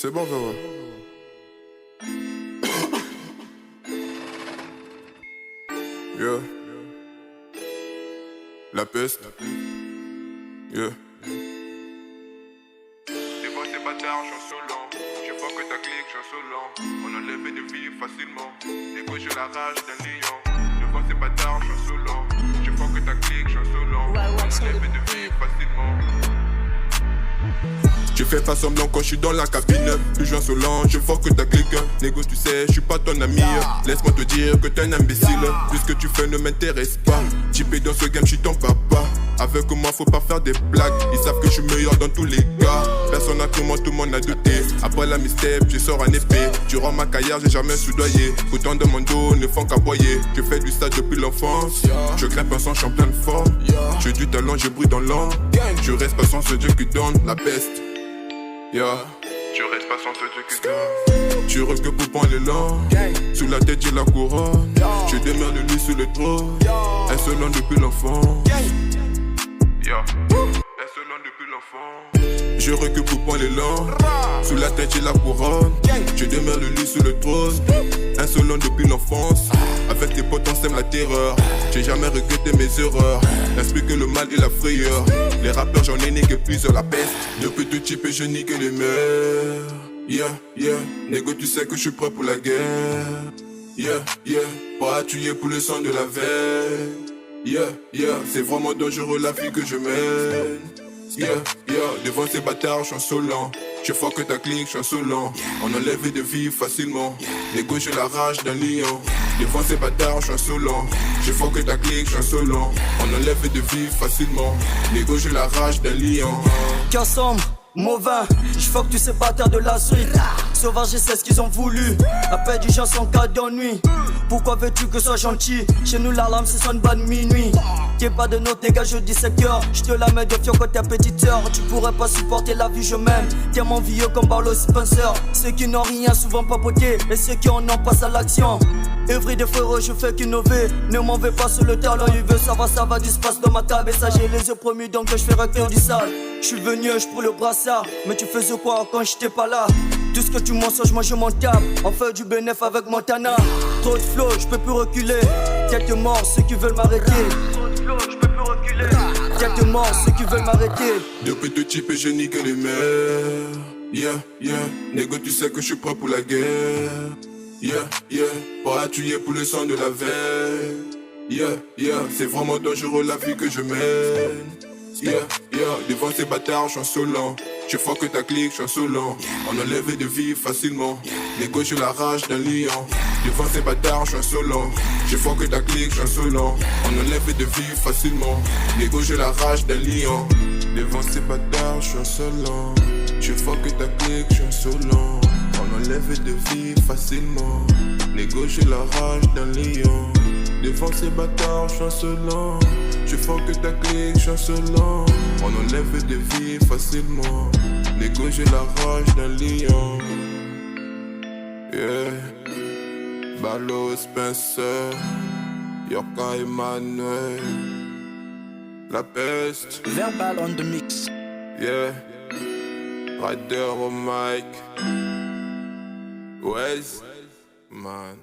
C'est bon, Vawa. Yeah. La peste. Yeah. Devant ces bâtards, je suis insolent. Je vois que ta clique, je suis insolent. On enlève des vies facilement. Et que j'ai la rage d'un lion. Devant ces bâtards, je suis insolent. Je vois que ta clique, je suis insolent. On enlève des vies facilement. Je fais pas semblant quand je suis dans la cabine. Toujours insolent, je vois que ta clique. Négo, tu sais, je suis pas ton ami. Laisse-moi te dire que t'es un imbécile. Tout ce que tu fais ne m'intéresse pas. Typé dans ce game, je suis ton papa. Avec moi, faut pas faire des blagues. Ils savent que je suis meilleur dans tous les cas. Personne n'a comment, tout le monde a douté. Après la mistake, je sors un épée. Durant ma carrière, j'ai jamais soudoyé. Autant de mon dos ne font qu'aboyer. Je fais du stade depuis l'enfance. Je grimpe un sang, champion de forme. J'ai du talent, je brille dans l'ombre. Je reste pas sans ce Dieu qui donne la peste. Yeah. Je reste pas sans ce Dieu qui donne. Tu rêves que pour prendre l'élan. Sous la tête j'ai la couronne. Je demeure le lit sur le trône. Insolent depuis l'enfant. Insolent depuis l'enfant. Je recule pour prendre l'élan. Sous la tête j'ai la couronne. Je demeure le lit sur le trône. Insolent depuis l'enfance. Avec tes potes on sème la terreur. J'ai jamais regretté mes erreurs. N'explique que le mal et la frayeur. Les rappeurs j'en ai niqué plusieurs la peste. Depuis tout type je nique les mers. Yeah, yeah, négo tu sais que je suis prêt pour la guerre. Yeah, yeah, pas à tuer pour le sang de la veille. Yeah, yeah, c'est vraiment dangereux la vie que je mène. Yeah, yeah, devant ces bâtards je suis insolent. Je vois que ta clique, je suis insolent. On enlève des vies facilement. Négo j'ai la rage d'un lion. Devant ces bâtards je suis insolent. Je vois que ta clique, je suis insolent. On enlève des vies facilement. Négo j'ai la rage d'un lion. Cœur sombre, mauvais, je fuck tous ces bâtards de la suite. Sauvage, je sais ce qu'ils ont voulu. La paix du gens sans cas d'ennui. Pourquoi veux-tu que ce soit gentil? Chez nous l'alarme se sonne pas de minuit. T'es pas de nos dégâts, je dis 5 heures. Je te la mets de fion quand t'es petite heure. Tu pourrais pas supporter la vie, je m'aime. T'es mon vieux comme Barlow Spencer. Ceux qui n'ont rien souvent papoté. Et ceux qui en ont passent à l'action. Œuvre de frérot, je fais qu'innover. Ne m'en vais pas sur le talent, il veut savoir ça va du space dans ma table. Et ça j'ai les yeux promis donc je fais que du sale. Je suis venu, je pour le brassard. Mais tu faisais quoi quand j'étais pas là? Tout ce que tu mensonges, moi je m'en tape. On fait du bénéf avec Montana. Trop de flow, je peux plus reculer. Quelques morts, ceux qui veulent m'arrêter. Trop de flow, je peux plus reculer. Quelques morts, ceux qui veulent m'arrêter. Depuis tout type je nique les mers. Yeah, yeah, négo tu sais que je suis prêt pour la guerre. Yeah, yeah, pas à tuer pour le sang de la veille. Yeah, yeah, c'est vraiment dangereux la vie que je mène. Yeah, yeah, devant ces bâtards je suis insolent. Je vois que ta clique, je suis insolent. On enlève des vies facilement. Négo j'ai la rage d'un lion. Devant ces bâtards je suis insolent. Je vois que ta clique, je suis insolent. On enlève des vies facilement. Négo j'ai la rage d'un lion. Devant ces bâtards je suis insolent. Je vois que ta clique, je suis insolent. On enlève des vies facilement. Négo j'ai la rage d'un lion. Devant ces bâtards je suis insolent. Je vois que ta clique, je suis insolent. On enlève des vies facilement. Négo j'ai la rage d'un lion. Yeah. Barlow Spencer, Yorka Emmanuel, La Peste. Verbal on the mix. Yeah. Rider au mic. Wes, man.